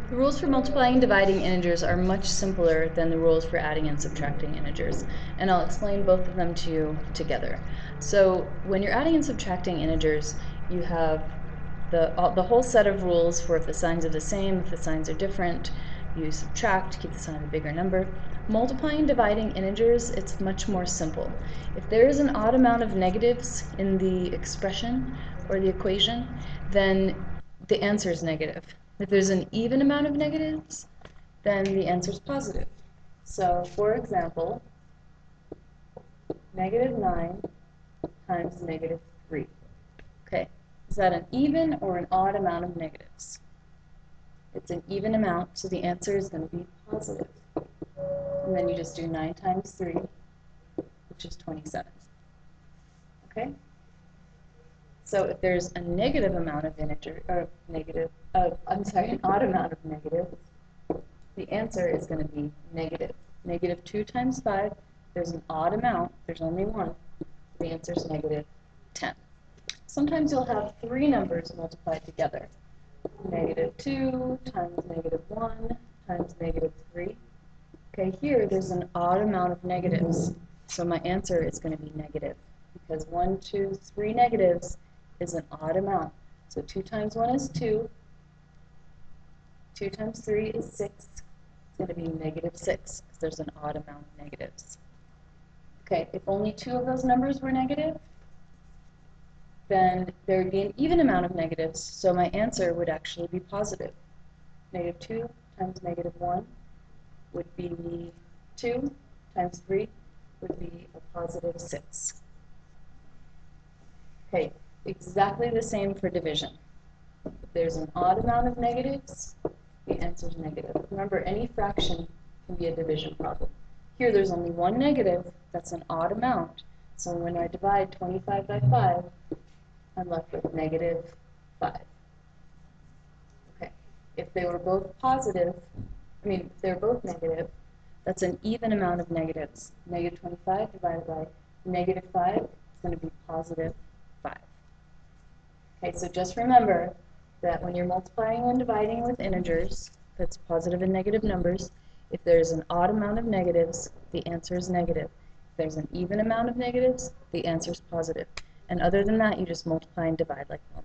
The rules for multiplying and dividing integers are much simpler than the rules for adding and subtracting integers, and I'll explain both of them to you together. So when you're adding and subtracting integers, you have the whole set of rules for if the signs are the same, if the signs are different, you subtract, keep the sign of a bigger number. Multiplying and dividing integers, it's much more simple. If there is an odd amount of negatives in the expression or the equation, then the answer is negative. If there's an even amount of negatives, then the answer is positive. So, for example, negative 9 times negative 3. Okay, is that an even or an odd amount of negatives? It's an even amount, so the answer is going to be positive. And then you just do 9 times 3, which is 27. Okay? So if there's a negative amount of integer, or an odd amount of negatives, the answer is going to be negative. Negative 2 times 5, there's an odd amount, there's only one, the answer is negative 10. Sometimes you'll have three numbers multiplied together. Negative 2 times negative 1 times negative 3. Okay, here there's an odd amount of negatives, so my answer is going to be negative, because 1, 2, 3 negatives is an odd amount. So 2 times 1 is 2, 2 times 3 is 6, it's going to be negative 6, because there's an odd amount of negatives. Okay, if only two of those numbers were negative, then there would be an even amount of negatives, so my answer would actually be positive. Negative 2 times negative 1 would be 2 times 3 would be a positive 6. Okay, exactly the same for division. If there's an odd amount of negatives, the answer is negative. Remember, any fraction can be a division problem. Here there's only one negative, that's an odd amount. So when I divide 25 by 5, I'm left with negative 5. Okay, if they were both positive, if they were both negative, that's an even amount of negatives. Negative 25 divided by negative 5 is going to be positive 5. Okay, so just remember that when you're multiplying and dividing with integers, that's positive and negative numbers, if there's an odd amount of negatives, the answer is negative. If there's an even amount of negatives, the answer is positive. And other than that, you just multiply and divide like normal.